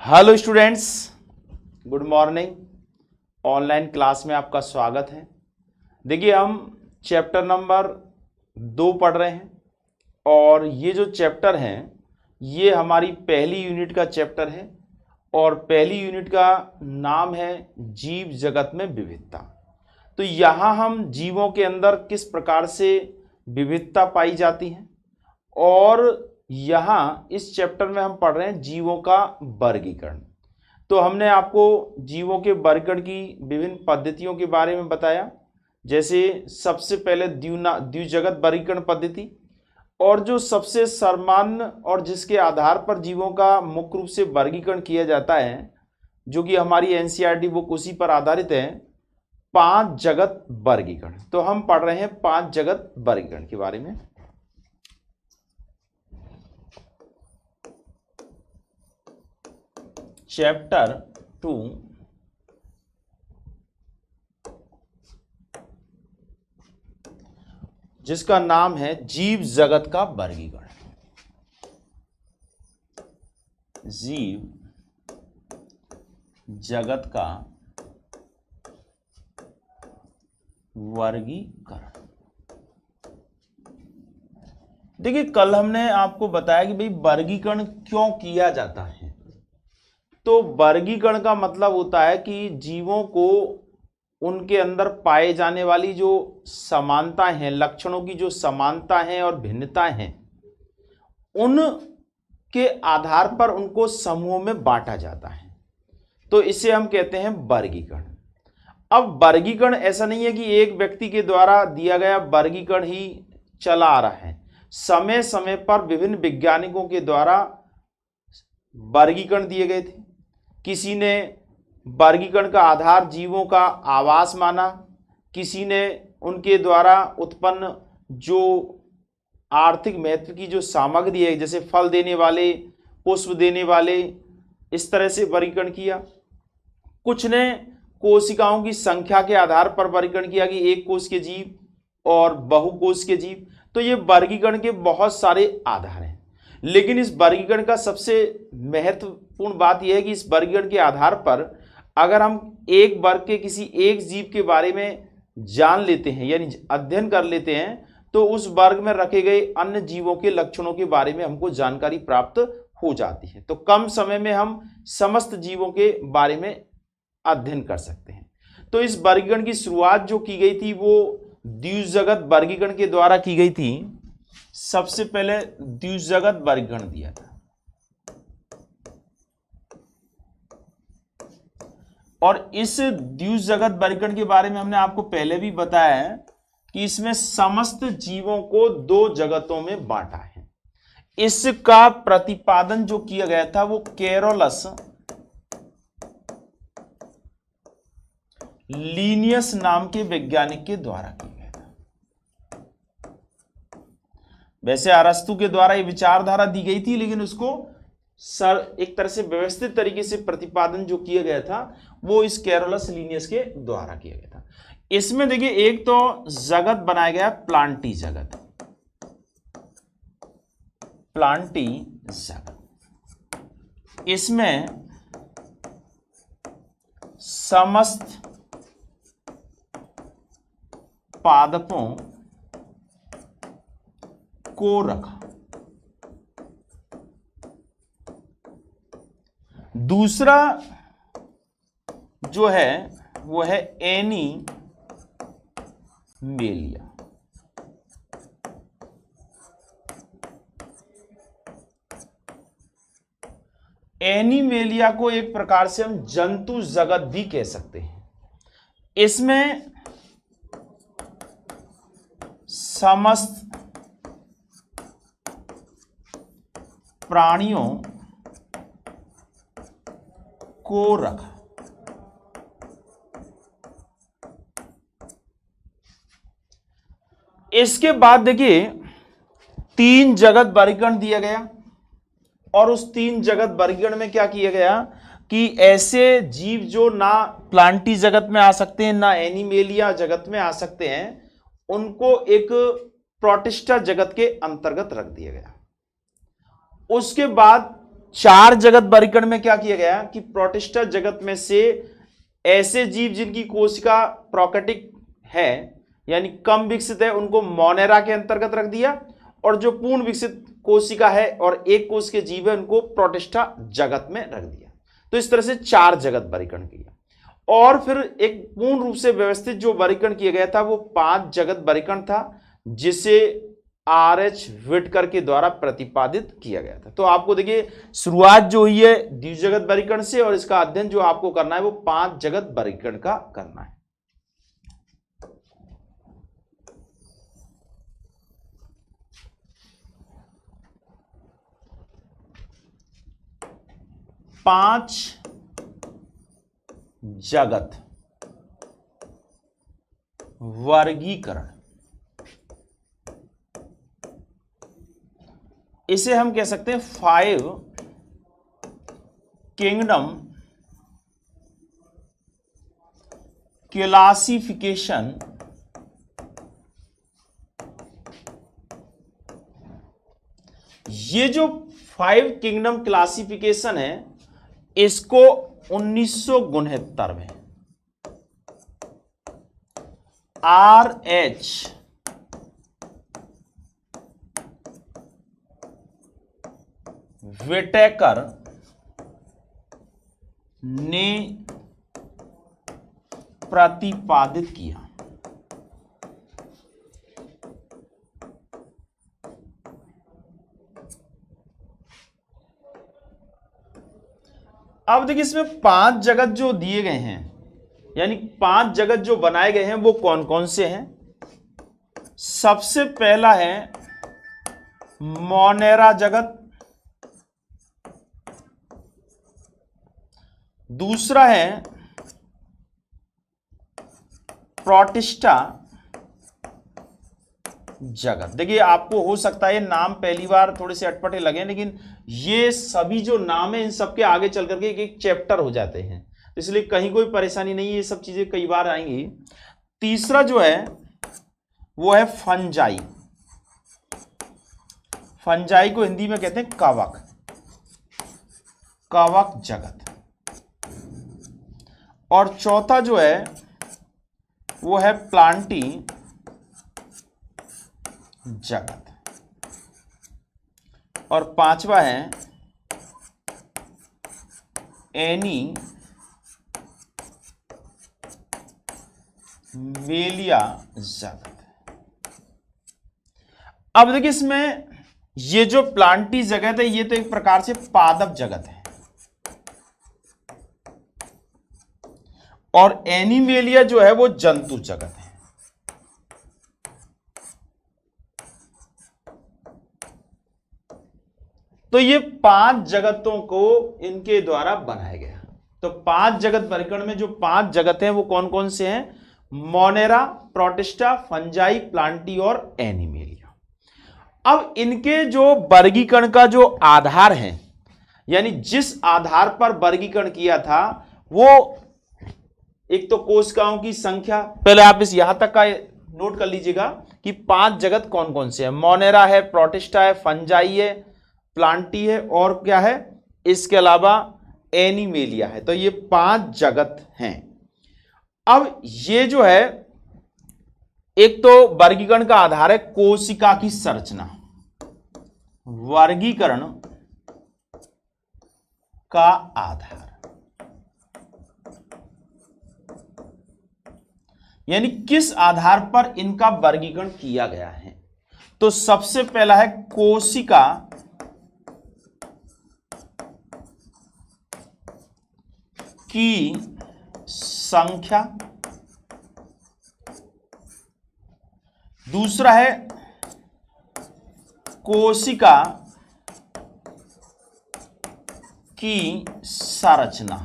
Hello students, good morning. Online class में आपका स्वागत है। देखिए, हम चैप्टर नंबर 2 पढ़ रहे हैं और ये जो चैप्टर हैं ये हमारी पहली यूनिट का चैप्टर है और पहली यूनिट का नाम है जीव जगत में विविधता। तो यहाँ हम जीवों के अंदर किस प्रकार से विविधता पाई जाती है और यहाँ इस चैप्टर में हम पढ़ रहे हैं जीवों का वर्गीकरण। तो हमने आपको जीवों के वर्गीकरण की विभिन्न पद्धतियों के बारे में बताया, जैसे सबसे पहले द्विजगत वर्गीकरण पद्धति, और जो सबसे सामान्य और जिसके आधार पर जीवों का मुख्य रूप से वर्गीकरण किया जाता है, जो कि हमारी एनसीईआरटी बुक उसी पर आधारित है, 5 जगत वर्गीकरण। तो हम पढ़ रहे हैं 5 जगत वर्गीकरण के बारे में। चैप्टर 2 जिसका नाम है जीव जगत का वर्गीकरण। जीव जगत का वर्गीकरण। देखिए, कल हमने आपको बताया कि भाई वर्गीकरण क्यों किया जाता है। तो वर्गीकरण का मतलब होता है कि जीवों को उनके अंदर पाए जाने वाली जो समानताएं हैं, लक्षणों की जो समानता है और भिन्नताएं हैं, उनके आधार पर उनको समूहों में बांटा जाता है। तो इसे हम कहते हैं वर्गीकरण। अब वर्गीकरण ऐसा नहीं है कि एक व्यक्ति के द्वारा दिया गया वर्गीकरण ही चला आ रहा है। समय समय पर विभिन्न वैज्ञानिकों के द्वारा वर्गीकरण दिए गए थे। किसी ने वर्गीकरण का आधार जीवों का आवास माना, किसी ने उनके द्वारा उत्पन्न जो आर्थिक महत्व की जो सामग्री है, जैसे फल देने वाले, पुष्प देने वाले, इस तरह से वर्गीकरण किया। कुछ ने कोशिकाओं की संख्या के आधार पर वर्गीकरण किया कि एक कोश के जीव और बहुकोश के जीव। तो ये वर्गीकरण के बहुत सारे आधार हैं, लेकिन इस वर्गीकरण का सबसे महत्वपूर्ण बात यह है कि इस वर्गीकरण के आधार पर अगर हम एक वर्ग के किसी एक जीव के बारे में जान लेते हैं, यानी अध्ययन कर लेते हैं, तो उस वर्ग में रखे गए अन्य जीवों के लक्षणों के बारे में हमको जानकारी प्राप्त हो जाती है। तो कम समय में हम समस्त जीवों के बारे में अध्ययन कर सकते हैं। तो इस वर्गीकरण की शुरुआत जो की गई थी वो द्विजगत वर्गीकरण के द्वारा की गई थी। सबसे पहले द्विजगत वर्गीकरण दिया था और इस द्विजगत वर्गीकरण के बारे में हमने आपको पहले भी बताया है कि इसमें समस्त जीवों को 2 जगतों में बांटा है। इसका प्रतिपादन जो किया गया था वो कैरोलस लीनियस नाम के वैज्ञानिक के द्वारा किया गया था। वैसे अरस्तु के द्वारा ये विचारधारा दी गई थी, लेकिन उसको एक तरह से व्यवस्थित तरीके से प्रतिपादन जो किया गया था वो इस कैरोलस लीनियस के द्वारा किया गया था। इसमें देखिए, एक तो जगत बनाया गया प्लांटी जगत। प्लांटी जगत, इसमें समस्त पादपों को रखा। दूसरा जो है वो है एनीमेलिया। एनीमेलिया को एक प्रकार से हम जंतु जगत भी कह सकते हैं। इसमें समस्त प्राणियों को रखा। इसके बाद देखिए 3 जगत वर्गीकरण दिया गया और उस 3 जगत वर्गीकरण में क्या किया गया कि ऐसे जीव जो ना प्लांटी जगत में आ सकते हैं ना एनिमेलिया जगत में आ सकते हैं, उनको एक प्रोटिस्टा जगत के अंतर्गत रख दिया गया। उसके बाद चार जगत वर्गीकरण में क्या किया गया कि प्रोटिस्टा जगत में से ऐसे जीव जिनकी कोशिका प्रोकैटिक है यानी कम विकसित है उनको मोनेरा के अंतर्गत रख दिया, और जो पूर्ण विकसित कोशिका है और एक कोश के जीव है उनको प्रोटिस्टा जगत में रख दिया। तो इस तरह से चार जगत वर्गीकरण किया, और फिर एक पूर्ण रूप से व्यवस्थित जो वर्गीकरण किया गया था वो 5 जगत वर्गीकरण था, जिसे आर.एच. व्हिटकर के द्वारा प्रतिपादित किया गया था। तो आपको देखिए शुरुआत जो हुई है द्विजगत वर्गीकरण से, और इसका अध्ययन जो आपको करना है वो 5 जगत वर्गीकरण का करना है। पांच जगत वर्गीकरण, इसे हम कह सकते हैं 5 किंगडम क्लासिफिकेशन ये जो 5 किंगडम क्लासिफिकेशन है इसको 1969 में आर.एच. व्हिटेकर ने प्रतिपादित किया। अब देखिए इसमें 5 जगत जो दिए गए हैं यानी 5 जगत जो बनाए गए हैं वो कौन कौन से हैं। सबसे पहला है मोनेरा जगत, दूसरा है प्रोटिस्टा जगत। देखिए आपको हो सकता है ये नाम पहली बार थोड़े से अटपटे लगे, लेकिन ये सभी जो नाम है इन सबके आगे चल करके एक चैप्टर हो जाते हैं, तो इसलिए कहीं कोई परेशानी नहीं है, ये सब चीजें कई बार आएंगी। तीसरा जो है वो है फंजाई। फंजाई को हिंदी में कहते हैं कवक, कवक जगत। और चौथा जो है वो है प्लांटी जगत, और पांचवा है एनीमेलिया जगत। अब देखिए इसमें ये जो प्लांटी जगत है ये तो एक प्रकार से पादप जगत है, और एनिमेलिया जो है वो जंतु जगत है। तो ये 5 जगतों को इनके द्वारा बनाया गया। तो 5 जगत वर्गीकरण में जो 5 जगत हैं वो कौन कौन से हैं? मोनेरा, प्रोटिस्टा, फंजाई, प्लांटी और एनिमेलिया। अब इनके जो वर्गीकरण का जो आधार है यानी जिस आधार पर वर्गीकरण किया था वो एक तो कोशिकाओं की संख्या, पहले आप इस यहां तक का नोट कर लीजिएगा कि 5 जगत कौन कौन से हैं। मोनेरा है, प्रोटिस्टा है, फंजाई है, प्लांटी है और क्या है, इसके अलावा एनिमेलिया है। तो ये 5 जगत हैं। अब ये जो है एक तो वर्गीकरण का आधार है कोशिका की संरचना, वर्गीकरण का आधार यानी किस आधार पर इनका वर्गीकरण किया गया है। तो सबसे पहला है कोशिका की संख्या, दूसरा है कोशिका की संरचना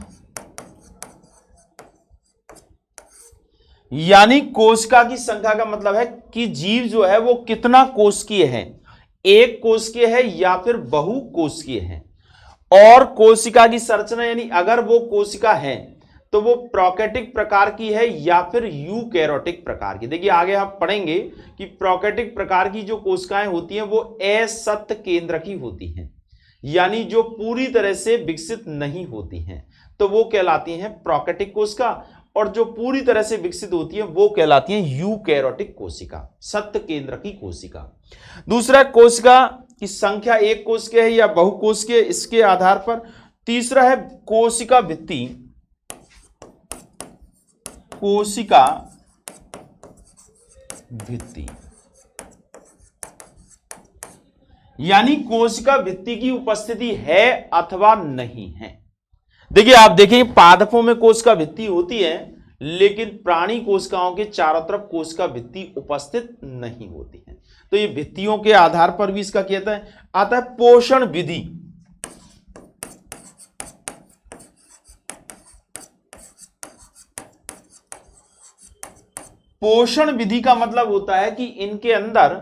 यानी कोशिका की संख्या का मतलब है कि जीव जो है वो कितना कोशिकीय है, एक कोशिकीय है या फिर बहु कोशिकीय है। और कोशिका की संरचना यानी अगर वो कोशिका है तो वो प्रोकैटिक प्रकार की है या फिर यूकैरियोटिक प्रकार की। देखिए आगे आप पढ़ेंगे कि प्रोकैटिक प्रकार की जो कोशिकाएं होती हैं वो असत्य केंद्र की होती हैं, यानी जो पूरी तरह से विकसित नहीं होती हैं, तो वो कहलाती हैं प्रोकैरियोटिक कोशिका, और जो पूरी तरह से विकसित होती है वो कहलाती है यूकैरियोटिक कोशिका, सत्य केंद्र की कोशिका। दूसरा, कोशिका की संख्या एक कोशिकीय है या बहुकोशिकीय, इसके आधार पर। तीसरा है कोशिका भित्ति, कोशिका भित्ति, यानी कोशिका भित्ति की उपस्थिति है अथवा नहीं है। देखिए, आप देखें पादपों में कोशिका भित्ति होती है, लेकिन प्राणी कोशिकाओं के चारों तरफ कोशिका भित्ति उपस्थित नहीं होती है। तो ये भित्तियों के आधार पर भी इसका कहता है आता है पोषण विधि। पोषण विधि का मतलब होता है कि इनके अंदर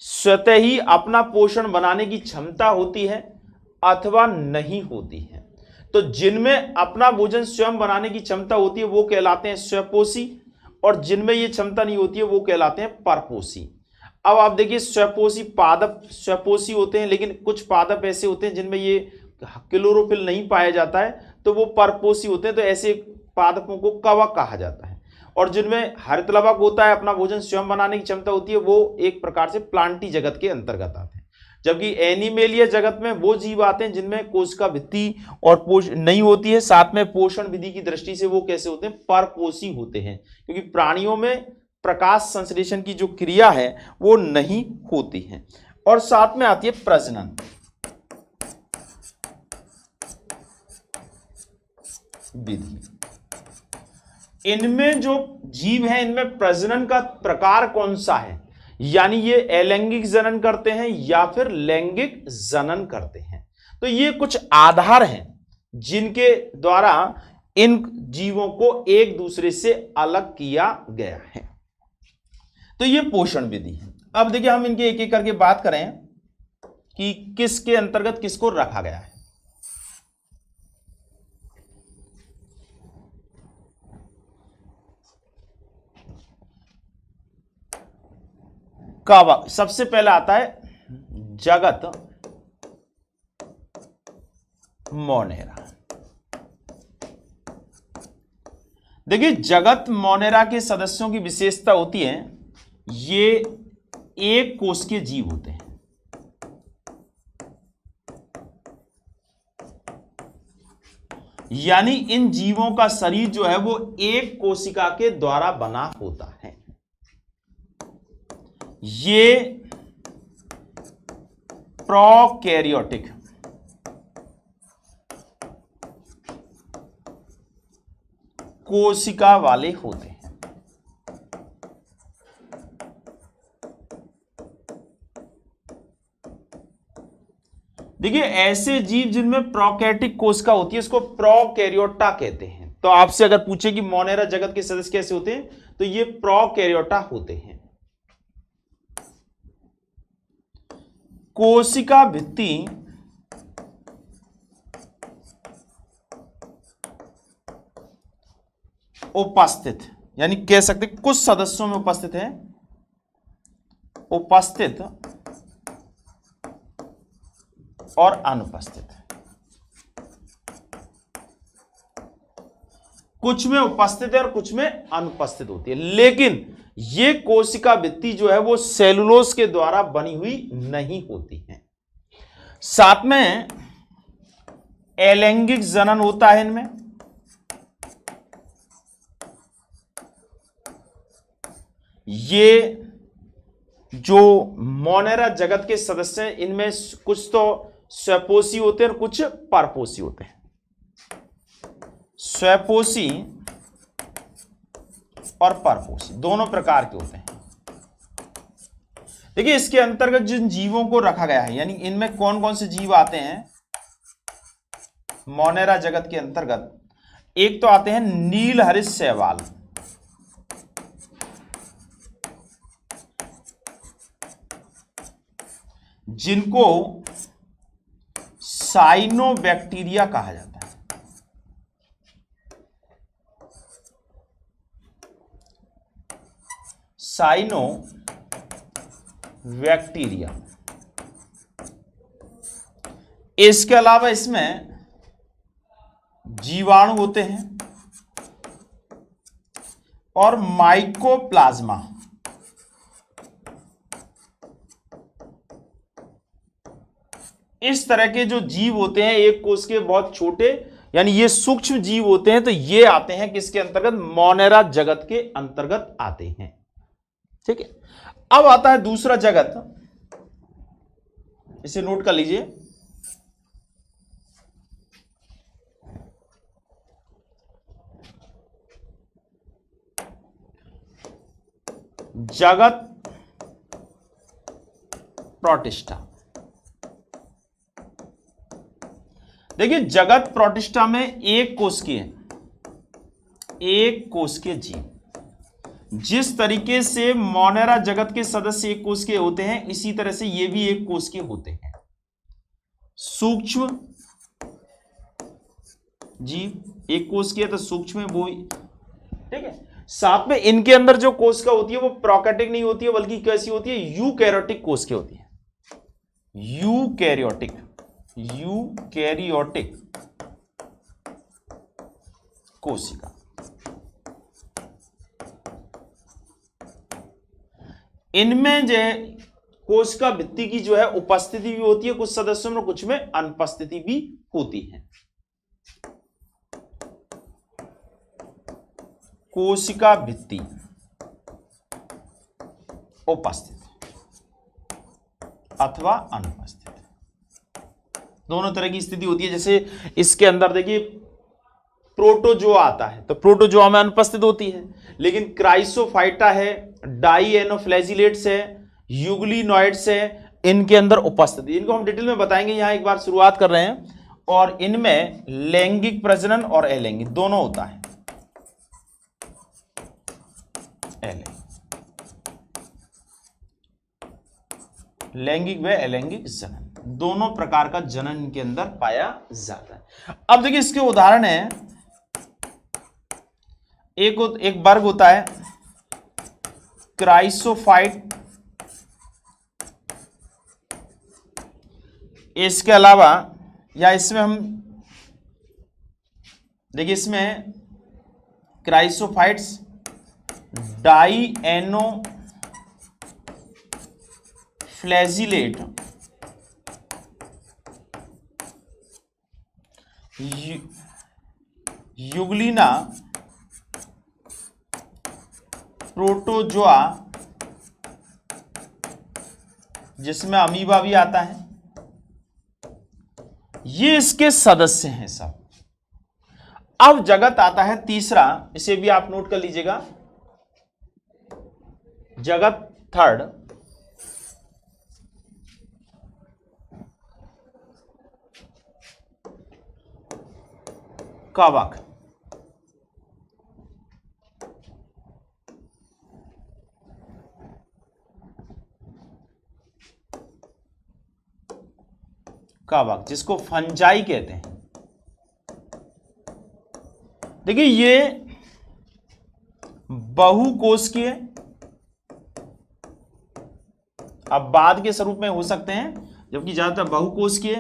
स्वतः ही अपना पोषण बनाने की क्षमता होती है अथवा नहीं होती है। तो जिनमें अपना भोजन स्वयं बनाने की क्षमता होती है वो कहलाते हैं स्वपोषी, और जिनमें ये क्षमता नहीं होती है वो कहलाते हैं परपोषी। अब आप देखिए, स्वपोषी पादप स्वपोषी होते हैं, लेकिन कुछ पादप ऐसे होते हैं जिनमें ये क्लोरोफिल नहीं पाया जाता है, तो वो परपोषी होते हैं। तो ऐसे पादपों को कवक कहा जाता है। और जिनमें हरित लवक होता है, अपना भोजन स्वयं बनाने की क्षमता होती है, वो एक प्रकार से प्लांटी जगत के अंतर्गत आते हैं। जबकि एनिमेलिया जगत में वो जीव आते हैं जिनमें कोशिका भित्ति और पोषण नहीं होती है, साथ में पोषण विधि की दृष्टि से वो कैसे होते हैं, परपोषी होते हैं, क्योंकि प्राणियों में प्रकाश संश्लेषण की जो क्रिया है वो नहीं होती है। और साथ में आती है प्रजनन विधि। इनमें जो जीव हैं, इनमें प्रजनन का प्रकार कौन सा है, यानी ये अलैंगिक जनन करते हैं या फिर लैंगिक जनन करते हैं। तो ये कुछ आधार हैं जिनके द्वारा इन जीवों को एक दूसरे से अलग किया गया है। तो ये पोषण विधि है। अब देखिए, हम इनके एक एक करके बात करें कि किसके अंतर्गत किसको रखा गया है। कवक सबसे पहला आता है जगत मोनेरा। देखिए, जगत मोनेरा के सदस्यों की विशेषता होती है, ये एक कोशिकीय जीव होते हैं। यानी इन जीवों का शरीर जो है वो एक कोशिका के द्वारा बना होता है। ये प्रोकैरियोटिक कोशिका वाले होते हैं। देखिए, ऐसे जीव जिनमें प्रोकैरियोटिक कोशिका होती है इसको प्रोकैरियोटा कहते हैं। तो आपसे अगर पूछे कि मोनेरा जगत के सदस्य कैसे होते हैं, तो ये प्रोकैरियोटा होते हैं। कोशिका भित्ति उपस्थित, यानी कह सकते कुछ सदस्यों में उपस्थित है, उपस्थित और अनुपस्थित। कुछ में उपस्थित है और कुछ में अनुपस्थित होती है। लेकिन ये कोशिका भित्ति जो है वो सेलुलोज के द्वारा बनी हुई नहीं होती है। साथ में अलैंगिक जनन होता है इनमें। ये जो मोनेरा जगत के सदस्य हैं, इनमें कुछ तो स्वपोषी होते हैं और कुछ परपोषी होते हैं। स्वपोषी और परपोषी दोनों प्रकार के होते हैं। देखिए, इसके अंतर्गत जिन जीवों को रखा गया है, यानी इनमें कौन कौन से जीव आते हैं मोनेरा जगत के अंतर्गत, एक तो आते हैं नीलहरित शैवाल, जिनको साइनोबैक्टीरिया कहा जाता है। साइनोबैक्टीरिया इसके अलावा इसमें जीवाणु होते हैं और माइकोप्लाज्मा। इस तरह के जो जीव होते हैं एक कोष के बहुत छोटे, यानी ये सूक्ष्म जीव होते हैं, तो ये आते हैं किसके अंतर्गत? मोनेरा जगत के अंतर्गत आते हैं। ठीक है, अब आता है दूसरा जगत, इसे नोट कर लीजिए। जगत प्रोटिस्टा। देखिए, जगत प्रोटिस्टा में एक कोष के जीव, जिस तरीके से मोनेरा जगत के सदस्य एक कोष के होते हैं, इसी तरह से ये भी एक कोष के होते हैं। सूक्ष्म जीव एक कोष के है तो सूक्ष्म है वो, ठीक है। साथ में इनके अंदर जो कोशिका होती है वो प्रोकैरियोटिक नहीं होती है, बल्कि कैसी होती है? यूकैरियोटिक कोशिका होती है। यूकैरियोटिक कोशिका। इनमें जो कोशिका भित्ति की जो है उपस्थिति भी होती है कुछ सदस्यों में, कुछ में अनुपस्थिति भी होती है। कोशिका भित्ति उपस्थित अथवा अनुपस्थित, दोनों तरह की स्थिति होती है। जैसे इसके अंदर देखिए प्रोटोजोआ आता है, तो प्रोटोजोआ में अनुपस्थित होती है, लेकिन क्राइसोफाइटा है, डाइएनोफ्लैजिलेट्स है, यूग्लिनॉइड्स है, इनके अंदर उपस्थित। इनको हम डिटेल में बताएंगे, यहां एक बार शुरुआत कर रहे हैं। और इनमें लैंगिक प्रजनन और अलैंगिक दोनों होता है। लैंगिक व अलैंगिक जनन, दोनों प्रकार का जनन इनके अंदर पाया जाता है। अब देखिए इसके उदाहरण है, एक वर्ग होता है क्राइसोफाइट, इसके अलावा या इसमें हम देखिए इसमें क्राइसोफाइट्स, डाइएनो फ्लैजिलेट, यूग्लिना, प्रोटोजोआ, जिसमें अमीबा भी आता है, ये इसके सदस्य हैं सब। अब जगत आता है तीसरा, इसे भी आप नोट कर लीजिएगा। जगत थर्ड, कवक। कवक जिसको फंजाई कहते हैं। देखिए ये बहुकोशिकीय, अब बाद के स्वरूप में हो सकते हैं, जबकि ज्यादातर बहुकोशिकीय,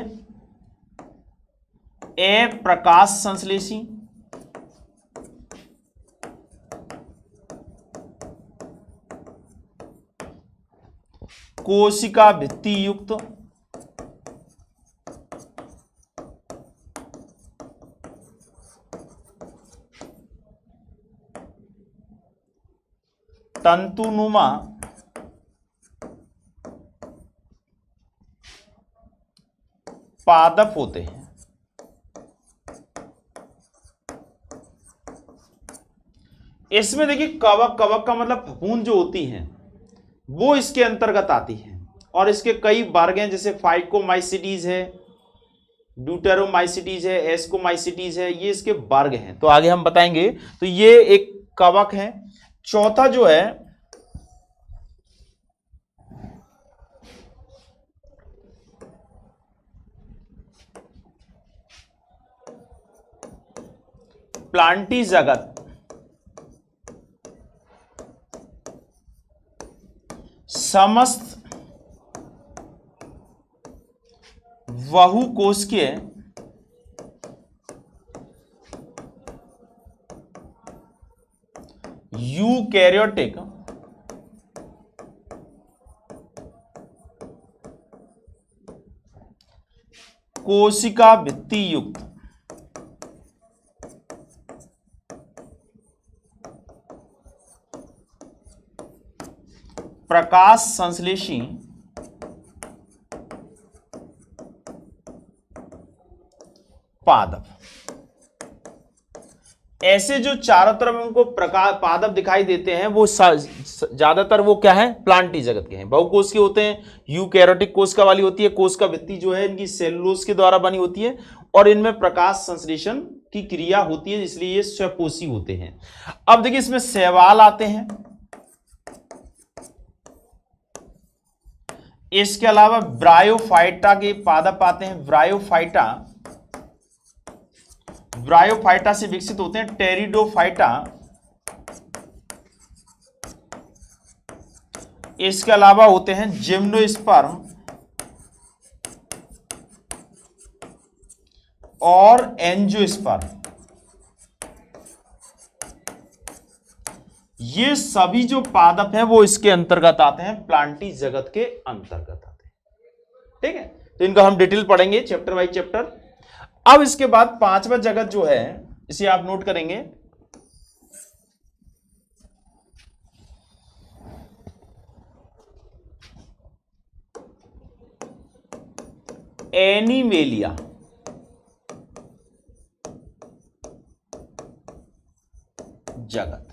अप्रकाश संश्लेषी, कोशिका भित्ति युक्त, तंतुनुमा, पादप होते हैं। इसमें देखिए कवक का मतलब फफूंद जो होती हैं वो इसके अंतर्गत आती है, और इसके कई वर्ग हैं, जैसे फाइकोमाइसिटीज है, ड्यूटेरोमाइसिटीज है, एस्कोमाइसिटीज है, ये इसके वर्ग हैं। तो आगे हम बताएंगे। तो ये एक कवक है। चौथा जो है प्लांटी जगत, समस्त बहुकोशिकीय यूकैरियोटिक कोशिका भित्ति युक्त प्रकाश संश्लेषी पादप। ऐसे जो चारों तरफ हमको प्रकाश पादप दिखाई देते हैं वो ज्यादातर वो क्या है, प्लांटी जगत के हैं। बहुकोश के होते हैं, यूकैरियोटिक कोशिका वाली होती है, कोशिका भित्ति जो है इनकी सेलुलोज के द्वारा बनी होती है और इनमें प्रकाश संश्लेषण की क्रिया होती है, इसलिए ये स्वपोषी होते हैं। अब देखिए इसमें शैवाल आते हैं, इसके अलावा ब्रायोफाइटा के पादप आते हैं। ब्रायोफाइटा से विकसित होते हैं टेरिडोफाइटा, इसके अलावा होते हैं जिम्नोस्पर्म और एंजियोस्पर्म। ये सभी जो पादप हैं वो इसके अंतर्गत आते हैं, प्लांटी जगत के अंतर्गत आते हैं। ठीक है, तो इनका हम डिटेल पढ़ेंगे चैप्टर बाय चैप्टर। अब इसके बाद पांचवा जगत जो है इसे आप नोट करेंगे, एनिमेलिया। जगत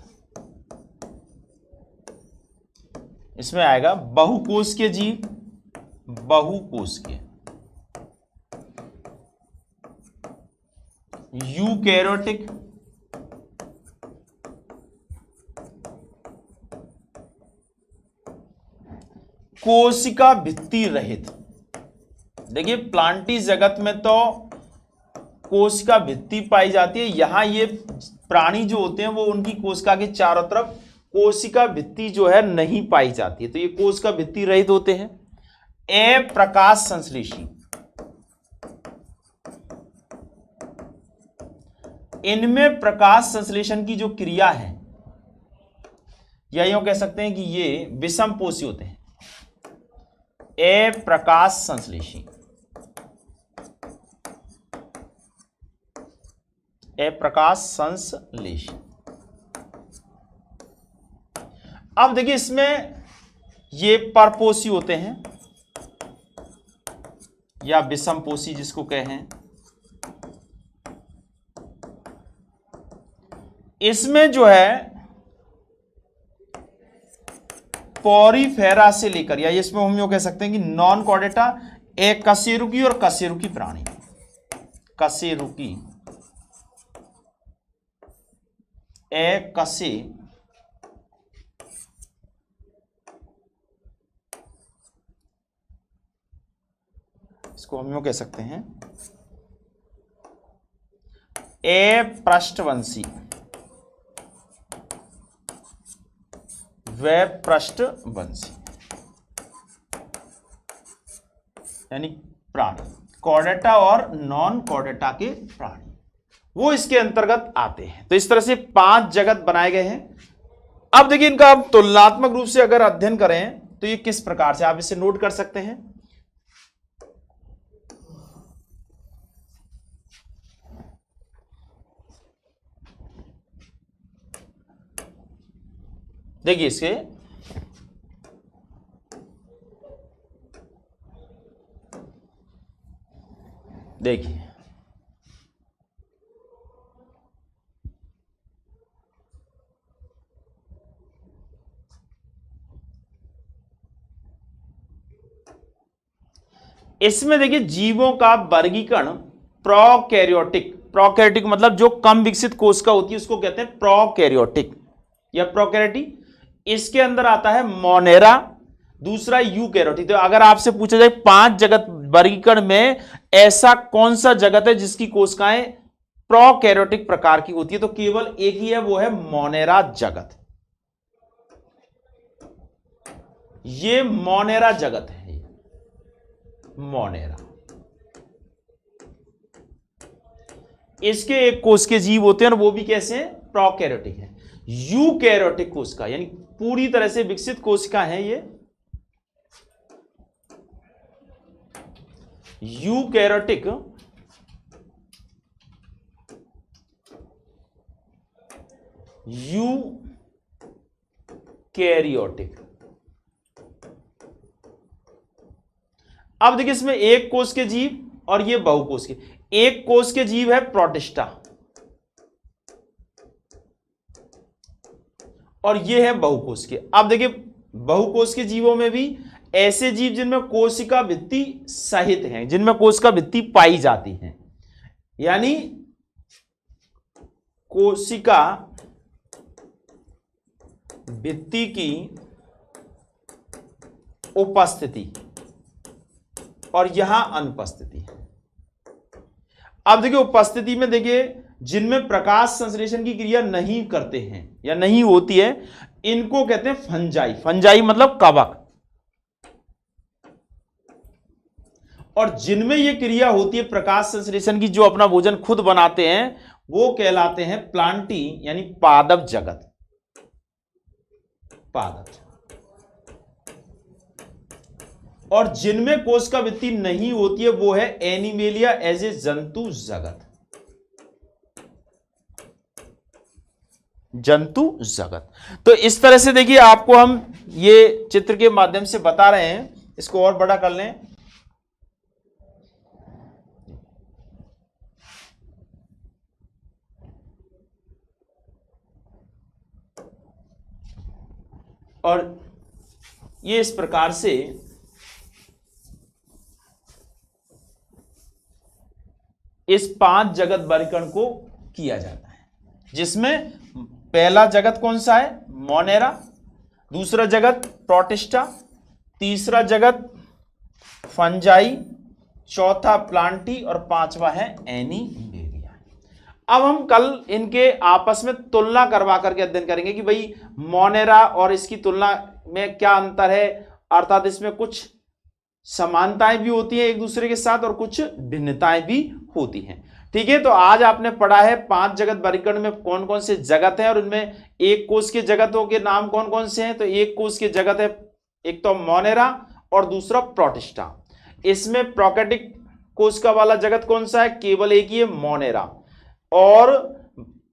इसमें आएगा बहुकोशिकीय जीव, बहुकोशिकीय यूकैरियोटिक कोशिका भित्ति रहित। देखिए प्लांटी जगत में तो कोशिका भित्ति पाई जाती है, यहां ये प्राणी जो होते हैं वो उनकी कोशिका के चारों तरफ कोशिका भित्ति जो है नहीं पाई जाती है, तो ये कोशिका भित्ति रहित होते हैं। अप्रकाश संश्लेषी, इनमें प्रकाश संश्लेषण की जो क्रिया है या यूं कह सकते हैं कि ये विषमपोषी होते हैं। अप्रकाश संश्लेषी, अप्रकाश संश्लेषी। अब देखिए इसमें ये परपोषी होते हैं या विषमपोषी जिसको कहें। इसमें जो है पॉरीफेरा से लेकर, या इसमें हम यूं कह सकते हैं कि नॉन कॉर्डेटा, एक कशेरुकी और कशेरुकी प्राणी, कशेरुकी एक कशे इसको हम यूं कह सकते हैं अपृष्ठवंशी व पृष्ठवंशी, यानी प्राणी कॉर्डेटा और नॉन कॉर्डेटा के प्राणी वो इसके अंतर्गत आते हैं। तो इस तरह से 5 जगत बनाए गए हैं। अब देखिए इनका आप तुलनात्मक रूप से अगर अध्ययन करें तो ये किस प्रकार से आप इसे नोट कर सकते हैं। देखिए इसके देखिए इसमें देखिए जीवों का वर्गीकरण प्रोकैरियोटिक, प्रोकैरियोटिक मतलब जो कम विकसित कोशिका होती है उसको कहते हैं प्रोकैरियोटिक या प्रोकैरियोटिक। इसके अंदर आता है मोनेरा, दूसरा यूकैरियोटिक। तो अगर आपसे पूछा जाए 5 जगत वर्गीकरण में ऐसा कौन सा जगत है जिसकी कोशिकाएं प्रोकैरियोटिक प्रकार की होती है, तो केवल एक ही है, वो है मोनेरा जगत। ये मोनेरा जगत है, मोनेरा। इसके एक कोष के जीव होते हैं और वो भी कैसे हैं, प्रोकैरियोटिक हैं। यूकैरियोटिक कोशिका यानी पूरी तरह से विकसित कोशिका है ये यूकैरियोटिक यूकैरियोटिक। अब देखिए इसमें एक कोष के जीव और ये बहुकोष के। एक कोष के जीव है प्रोटिस्टा और ये है बहुकोष के। अब देखिए बहुकोष के जीवों में भी ऐसे जीव जिनमें कोशिका भित्ति सहित हैं, जिनमें कोशिका भित्ति पाई जाती है, यानी कोशिका भित्ति की उपस्थिति और यहां अनुपस्थिति। अब देखिए उपस्थिति में देखिए जिनमें प्रकाश संश्लेषण की क्रिया नहीं करते हैं या नहीं होती है, इनको कहते हैं फंजाई। फंजाई मतलब कवक। और जिनमें यह क्रिया होती है प्रकाश संश्लेषण की, जो अपना भोजन खुद बनाते हैं, वो कहलाते हैं प्लांटी यानी पादप जगत। पादप। और जिनमें कोशिका भित्ति नहीं होती है वो है एनिमेलिया एज ए जंतु जगत। जंतु जगत। तो इस तरह से देखिए आपको हम ये चित्र के माध्यम से बता रहे हैं। इसको और बड़ा कर लें। और ये इस प्रकार से इस 5 जगत वर्गीकरण को किया जाता है, जिसमें पहला जगत कौन सा है, मोनेरा। दूसरा जगत प्रोटिस्टा। तीसरा जगत फंजाई। चौथा प्लांटी और पांचवा है एनीमेलिया। अब हम कल इनके आपस में तुलना करवा करके अध्ययन करेंगे कि भाई मोनेरा और इसकी तुलना में क्या अंतर है, अर्थात इसमें कुछ समानताएं भी होती हैं एक दूसरे के साथ और कुछ भिन्नताएं भी होती हैं। ठीक है, तो आज आपने पढ़ा है 5 जगत वर्गीकरण में कौन कौन से जगत हैं और उनमें एक कोष के जगतों के नाम कौन कौन से हैं। तो एक कोष के जगत है, एक तो मोनेरा और दूसरा प्रोटिस्टा। इसमें प्रोकैरियोटिक कोशिका वाला जगत कौन सा है, केवल एक ही है, मोनेरा। और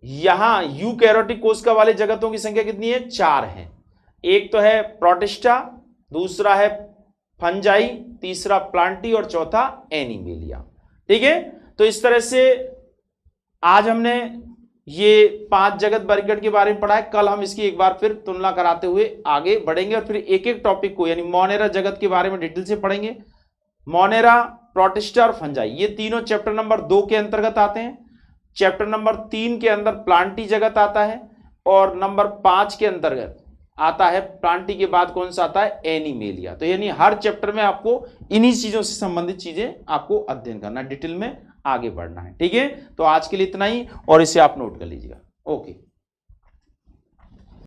यहां यूकैरियोटिक कोशिका वाले जगतों की संख्या कितनी है, 4 है। एक तो है प्रोटिस्टा, दूसरा है फंजाई, तीसरा प्लांटी और चौथा एनीमेलिया। ठीक है, तो इस तरह से आज हमने ये 5 जगत वर्गीकरण के बारे में पढ़ा है। कल हम इसकी एक बार फिर तुलना कराते हुए आगे बढ़ेंगे और फिर एक एक टॉपिक को यानी मोनेरा जगत के बारे में डिटेल से पढ़ेंगे। मोनेरा, प्रोटिस्टा और फंजाई ये तीनों चैप्टर नंबर 2 के अंतर्गत आते हैं। चैप्टर नंबर 3 के अंदर प्लांटी जगत आता है और नंबर 5 के अंतर्गत आता है प्लांटी के बाद कौन सा आता है, एनीमेलिया। तो यानी हर चैप्टर में आपको इन्हीं चीजों से संबंधित चीजें आपको अध्ययन करना है, डिटेल में आगे बढ़ना है। ठीक है, तो आज के लिए इतना ही और इसे आप नोट कर लीजिएगा। ओके।